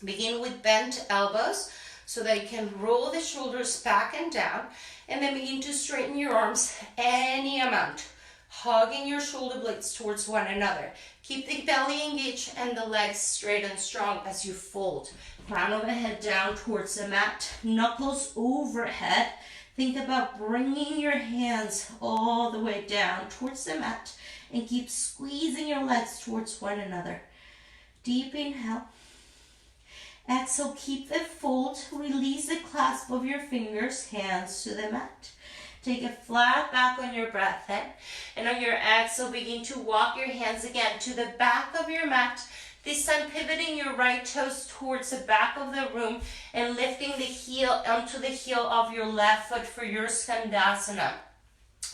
Begin with bent elbows, so that you can roll the shoulders back and down, and then begin to straighten your arms any amount, hugging your shoulder blades towards one another. Keep the belly engaged and the legs straight and strong as you fold. Crown of the head down towards the mat, knuckles overhead. Think about bringing your hands all the way down towards the mat and keep squeezing your legs towards one another. Deep inhale. Exhale, keep the fold, release the clasp of your fingers, hands to the mat. Take a flat back on your breath in, and on your exhale, begin to walk your hands again to the back of your mat. This time pivoting your right toes towards the back of the room and lifting the heel onto the heel of your left foot for your Skandasana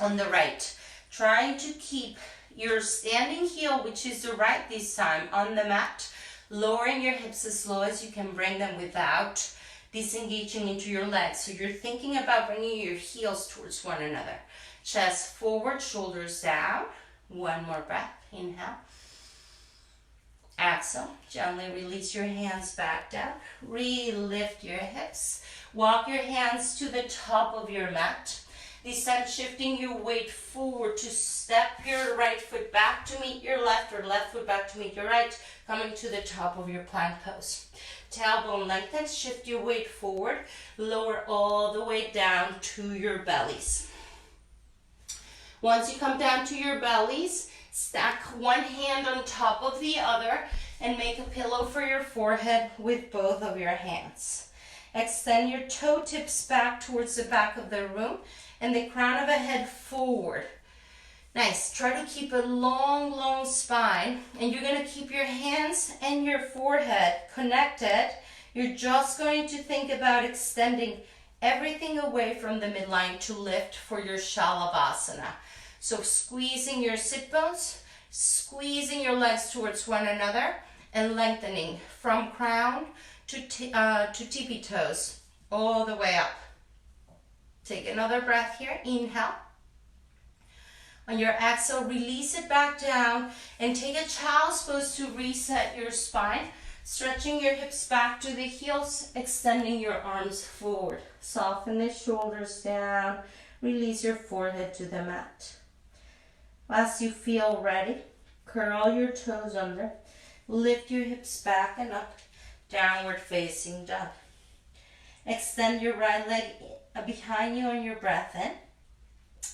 on the right. Trying to keep your standing heel, which is the right this time, on the mat. Lowering your hips as low as you can bring them without disengaging into your legs. So you're thinking about bringing your heels towards one another. Chest forward, shoulders down. One more breath. Inhale. Exhale. Gently release your hands back down. Re-lift your hips. Walk your hands to the top of your mat. This time shifting your weight forward to step your right foot back to meet your left or left foot back to meet your right, coming to the top of your plank pose. Tailbone lengthen, shift your weight forward, lower all the way down to your bellies. Once you come down to your bellies, stack one hand on top of the other and make a pillow for your forehead with both of your hands. Extend your toe tips back towards the back of the room and the crown of the head forward. Nice. Try to keep a long, long spine, and you're going to keep your hands and your forehead connected. You're just going to think about extending everything away from the midline to lift for your Shalabhasana. So squeezing your sit bones, squeezing your legs towards one another, and lengthening from crown to tippy toes all the way up. Take another breath here. Inhale. On your exhale, release it back down and take a child's pose to reset your spine. Stretching your hips back to the heels, extending your arms forward. Soften the shoulders down. Release your forehead to the mat. As you feel ready, curl your toes under. Lift your hips back and up. Downward facing dog. Extend your right leg behind you on your breath in.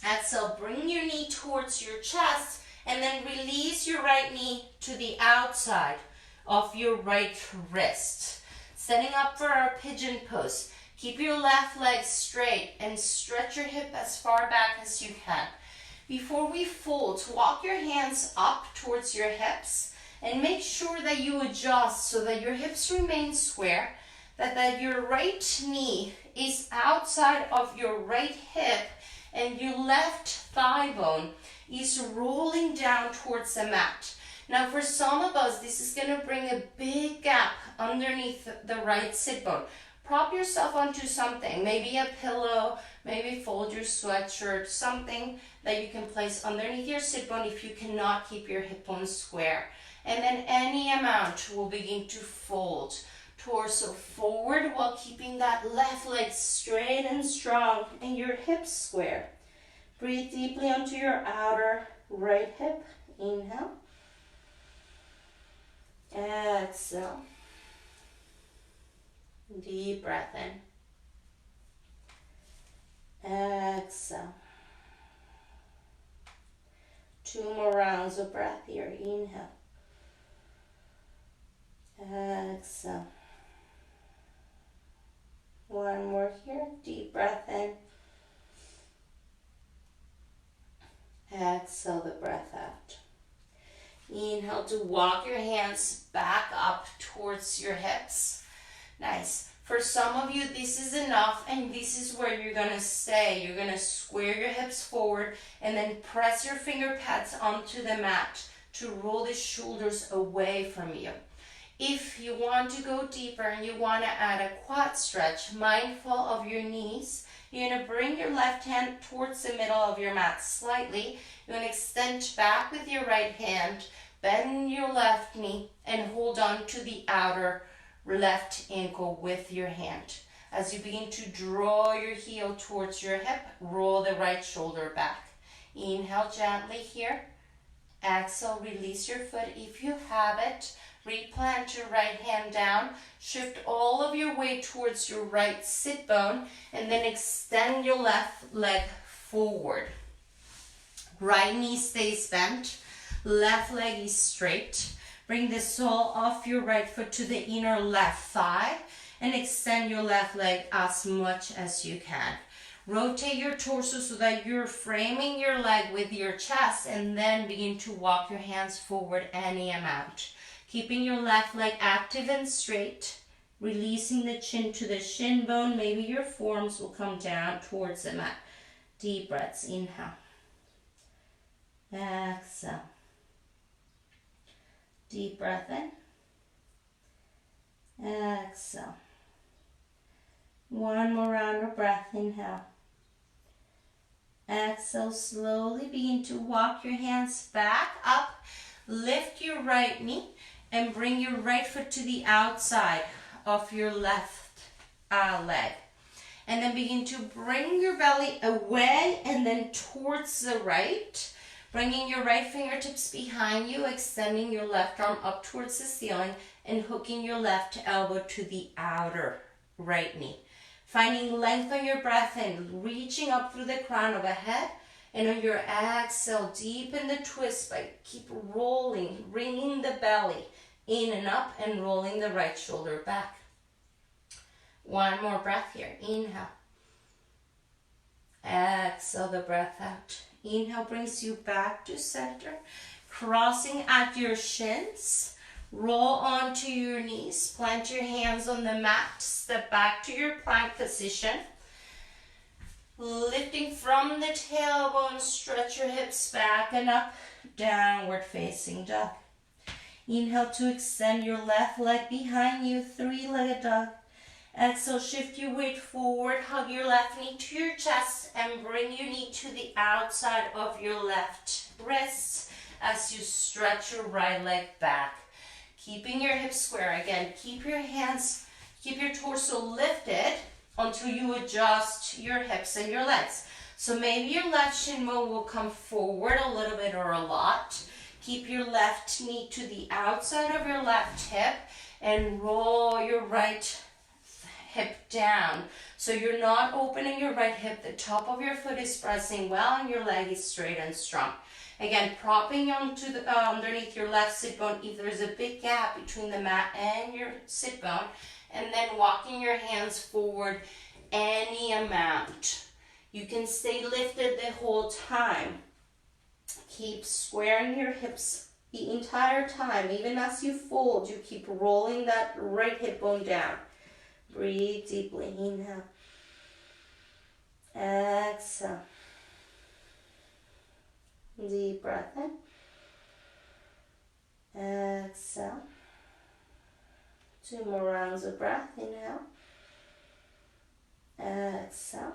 Exhale, bring your knee towards your chest and then release your right knee to the outside of your right wrist. Setting up for our pigeon pose. Keep your left leg straight and stretch your hip as far back as you can. Before we fold, walk your hands up towards your hips and make sure that you adjust so that your hips remain square, that your right knee is outside of your right hip and your left thigh bone is rolling down towards the mat. Now for some of us, this is going to bring a big gap underneath the right sit bone. Prop yourself onto something, maybe a pillow, maybe fold your sweatshirt, something that you can place underneath your sit bone if you cannot keep your hip bones square. And then any amount will begin to fold. Torso forward while keeping that left leg straight and strong and your hips square. Breathe deeply onto your outer right hip. Inhale. Exhale. Deep breath in. Exhale. 2 more rounds of breath here. Inhale. Exhale. 1 more here. Deep breath in. Exhale the breath out. Inhale to walk your hands back up towards your hips. Nice. For some of you, this is enough, and this is where you're going to stay. You're going to square your hips forward and then press your finger pads onto the mat to roll the shoulders away from you. If you want to go deeper and you want to add a quad stretch, mindful of your knees, you're going to bring your left hand towards the middle of your mat slightly. You're going to extend back with your right hand, bend your left knee, and hold on to the outer left ankle with your hand. As you begin to draw your heel towards your hip, roll the right shoulder back. Inhale gently here. Exhale, release your foot if you have it. Replant your right hand down. Shift all of your weight towards your right sit bone and then extend your left leg forward. Right knee stays bent. Left leg is straight. Bring the sole of your right foot to the inner left thigh and extend your left leg as much as you can. Rotate your torso so that you're framing your leg with your chest and then begin to walk your hands forward any amount. Keeping your left leg active and straight, releasing the chin to the shin bone. Maybe your forearms will come down towards the mat. Deep breaths. Inhale. Exhale. Deep breath in. Exhale. 1 more round of breath. Inhale. Exhale. Slowly begin to walk your hands back up. Lift your right knee and bring your right foot to the outside of your left leg. And then begin to bring your belly away and then towards the right. Bringing your right fingertips behind you, extending your left arm up towards the ceiling and hooking your left elbow to the outer right knee. Finding length on your breath in, reaching up through the crown of the head. And on your exhale, deepen the twist by keep rolling, bringing the belly in and up and rolling the right shoulder back. 1 more breath here. Inhale. Exhale the breath out. Inhale brings you back to center. Crossing at your shins. Roll onto your knees. Plant your hands on the mat. Step back to your plank position. Lifting from the tailbone, stretch your hips back and up. Downward facing dog. Inhale to extend your left leg behind you, three-legged dog. Exhale, shift your weight forward, hug your left knee to your chest and bring your knee to the outside of your left wrist as you stretch your right leg back. Keeping your hips square. Again, keep your torso lifted until you adjust your hips and your legs. So maybe your left shin bone will come forward a little bit or a lot. Keep your left knee to the outside of your left hip and roll your right hip down. So you're not opening your right hip. The top of your foot is pressing well and your leg is straight and strong. Again, propping onto the underneath your left sit bone if there's a big gap between the mat and your sit bone, and then walking your hands forward any amount. You can stay lifted the whole time. Keep squaring your hips the entire time. Even as you fold, you keep rolling that right hip bone down. Breathe deeply. Inhale. Exhale. Deep breath in. Exhale. 2 more rounds of breath. Inhale. Exhale.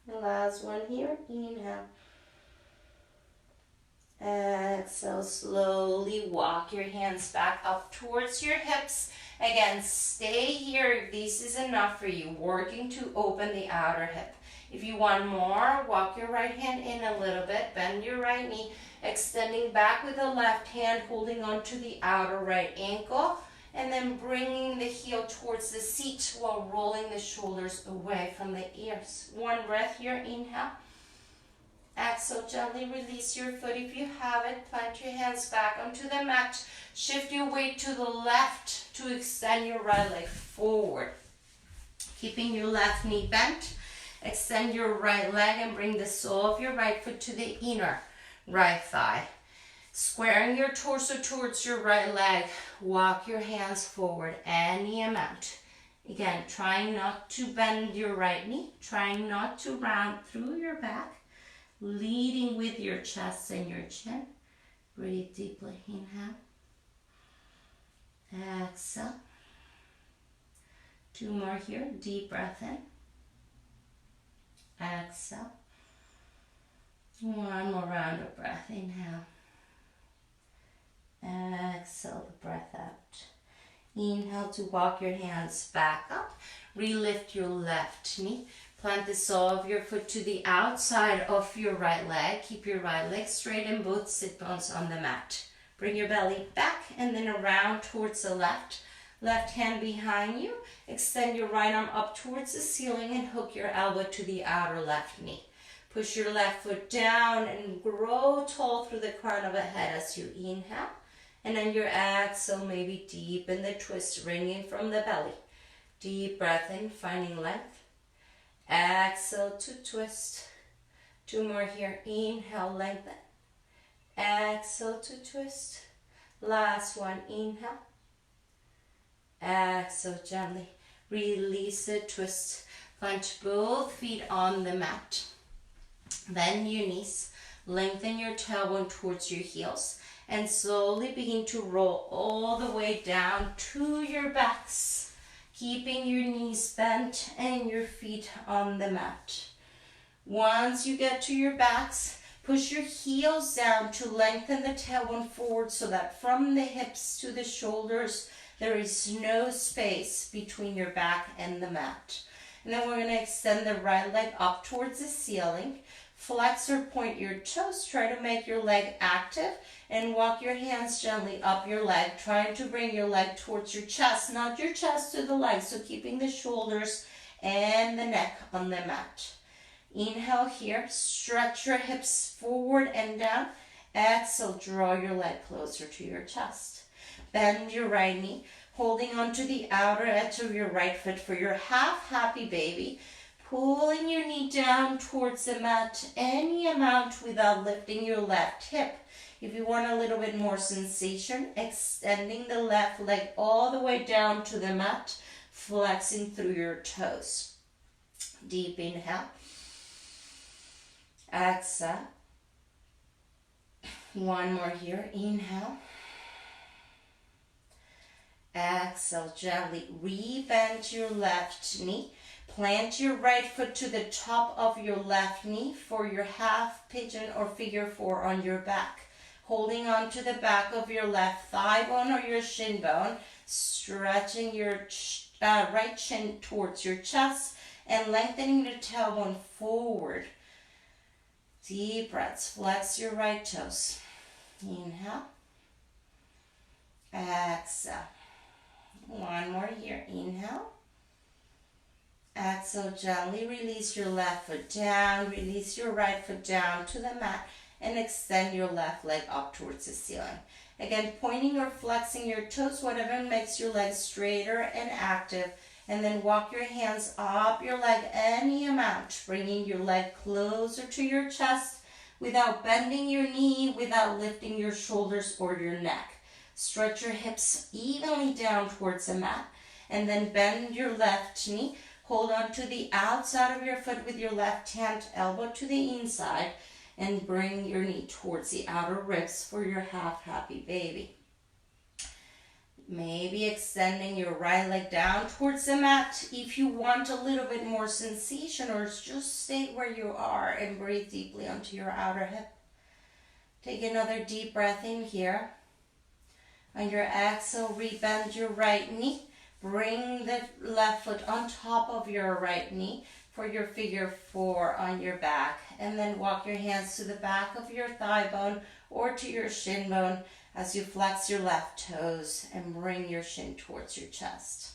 Last one here. Inhale. Exhale. Slowly walk your hands back up towards your hips. Again, stay here if this is enough for you. Working to open the outer hip. If you want more, walk your right hand in a little bit. Bend your right knee. Extending back with the left hand, holding on to the outer right ankle. And then bringing the heel towards the seat while rolling the shoulders away from the ears. One breath here. Inhale. Exhale, gently release your foot if you have it. Plant your hands back onto the mat. Shift your weight to the left to extend your right leg forward. Keeping your left knee bent. Extend your right leg and bring the sole of your right foot to the inner right thigh. Squaring your torso towards your right leg. Walk your hands forward any amount. Again, trying not to bend your right knee. Trying not to round through your back. Leading with your chest and your chin. Breathe deeply. Inhale. Exhale. 2 more here. Deep breath in. Exhale. 1 more round of breath. Inhale. Exhale the breath out. Inhale to walk your hands back up. Relift your left knee. Plant the sole of your foot to the outside of your right leg. Keep your right leg straight and both sit bones on the mat. Bring your belly back and then around towards the left. Left hand behind you. Extend your right arm up towards the ceiling and hook your elbow to the outer left knee. Push your left foot down and grow tall through the crown of the head as you inhale. And then your exhale, maybe deepen the twist, ringing from the belly. Deep breath in, finding length. Exhale to twist. 2 more here. Inhale, lengthen. Exhale to twist. Last one. Inhale. Exhale, gently. Release the twist. Plant both feet on the mat. Bend your knees. Lengthen your tailbone towards your heels. And slowly begin to roll all the way down to your backs. Keeping your knees bent and your feet on the mat. Once you get to your backs, push your heels down to lengthen the tailbone forward so that from the hips to the shoulders, there is no space between your back and the mat. And then we're going to extend the right leg up towards the ceiling. Flex or point your toes. Try to make your leg active and walk your hands gently up your leg, trying to bring your leg towards your chest, not your chest to the leg. So keeping the shoulders and the neck on the mat. Inhale here. Stretch your hips forward and down. Exhale, draw your leg closer to your chest. Bend your right knee, holding onto the outer edge of your right foot for your half happy baby. Pulling your knee down towards the mat, any amount without lifting your left hip. If you want a little bit more sensation, extending the left leg all the way down to the mat, flexing through your toes. Deep inhale. Exhale. One more here. Inhale. Exhale. Gently rebend your left knee. Plant your right foot to the top of your left knee for your half pigeon or figure four on your back. Holding on to the back of your left thigh bone or your shin bone, stretching your right chin towards your chest and lengthening the tailbone forward. Deep breaths. Flex your right toes. Inhale. Exhale. One more here. Inhale. Exhale. Gently release your left foot down. Release your right foot down to the mat and extend your left leg up towards the ceiling. Again, pointing or flexing your toes, whatever makes your legs straighter and active. And then walk your hands up your leg any amount, bringing your leg closer to your chest without bending your knee, without lifting your shoulders or your neck. Stretch your hips evenly down towards the mat, and then bend your left knee. Hold on to the outside of your foot with your left hand, elbow to the inside, and bring your knee towards the outer ribs for your half happy baby. Maybe extending your right leg down towards the mat if you want a little bit more sensation, or just stay where you are and breathe deeply onto your outer hip. Take another deep breath in here. On your exhale, rebend your right knee. Bring the left foot on top of your right knee for your figure four on your back. And then walk your hands to the back of your thigh bone or to your shin bone as you flex your left toes and bring your shin towards your chest.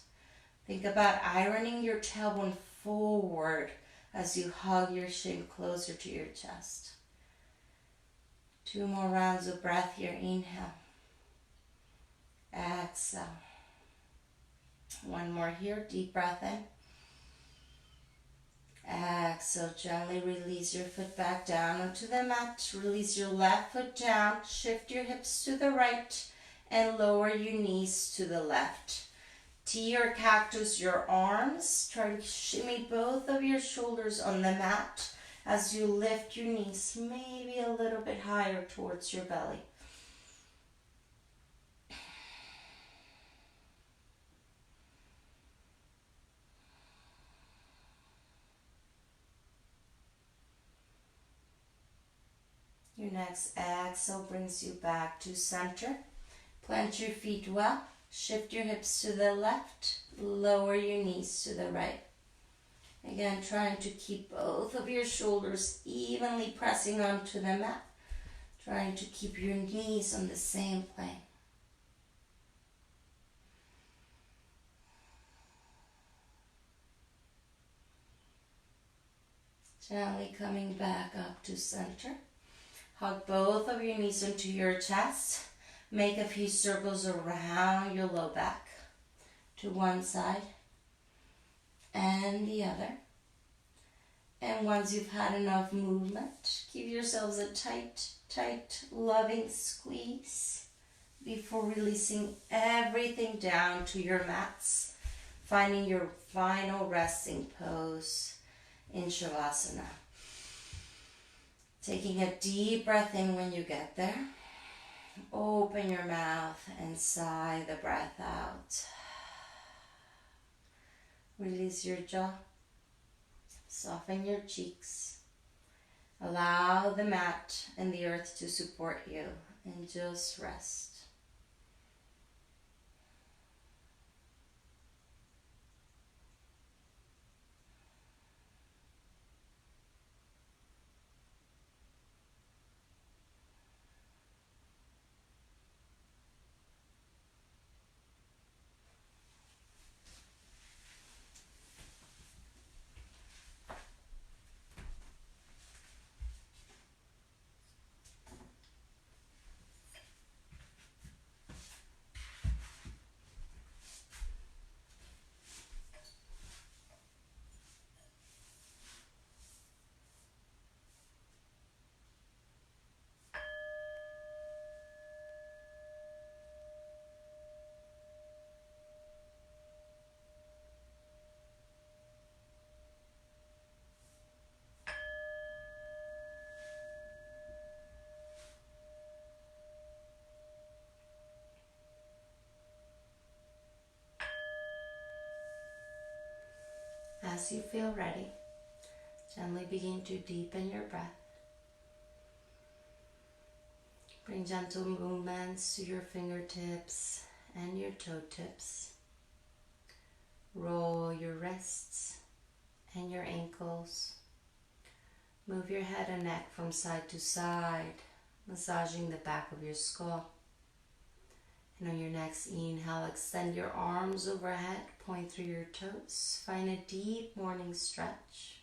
Think about ironing your tailbone forward as you hug your shin closer to your chest. 2 more rounds of breath here. Inhale. Exhale. One more here. Deep breath in. Exhale. Gently release your foot back down onto the mat. Release your left foot down. Shift your hips to the right and lower your knees to the left. T or cactus your arms. Try to shimmy both of your shoulders on the mat as you lift your knees maybe a little bit higher towards your belly. Your next exhale brings you back to center. Plant your feet well. Shift your hips to the left. Lower your knees to the right. Again, trying to keep both of your shoulders evenly pressing onto the mat. Trying to keep your knees on the same plane. Gently coming back up to center. Hug both of your knees into your chest. Make a few circles around your low back to one side and the other. And once you've had enough movement, give yourselves a tight, loving squeeze before releasing everything down to your mats, finding your final resting pose in Shavasana. Taking a deep breath in when you get there. Open your mouth and sigh the breath out. Release your jaw. Soften your cheeks. Allow the mat and the earth to support you and just rest. as you feel ready, gently begin to deepen your breath. Bring gentle movements to your fingertips and your toe tips. Roll your wrists and your ankles. Move your head and neck from side to side, massaging the back of your skull. And on your next inhale, extend your arms overhead, point through your toes. Find a deep morning stretch.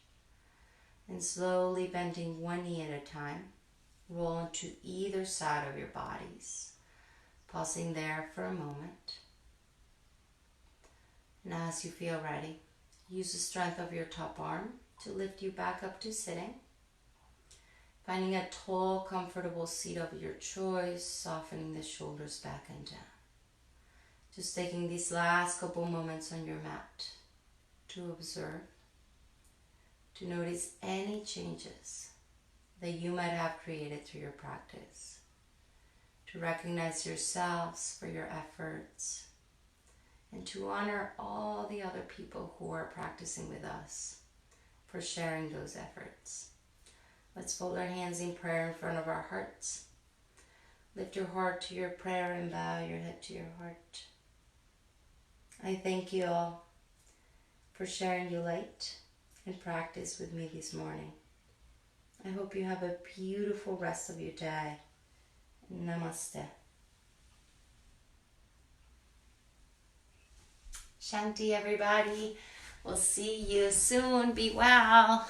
And slowly bending one knee at a time, roll into either side of your bodies. Pausing there for a moment. And as you feel ready, use the strength of your top arm to lift you back up to sitting. Finding a tall, comfortable seat of your choice, softening the shoulders back and down. Just taking these last couple moments on your mat to observe, to notice any changes that you might have created through your practice, to recognize yourselves for your efforts, and to honor all the other people who are practicing with us for sharing those efforts. Let's fold our hands in prayer in front of our hearts. Lift your heart to your prayer and bow your head to your heart. I thank you all for sharing your light and practice with me this morning. I hope you have a beautiful rest of your day. Namaste. Shanti, everybody. We'll see you soon. Be well.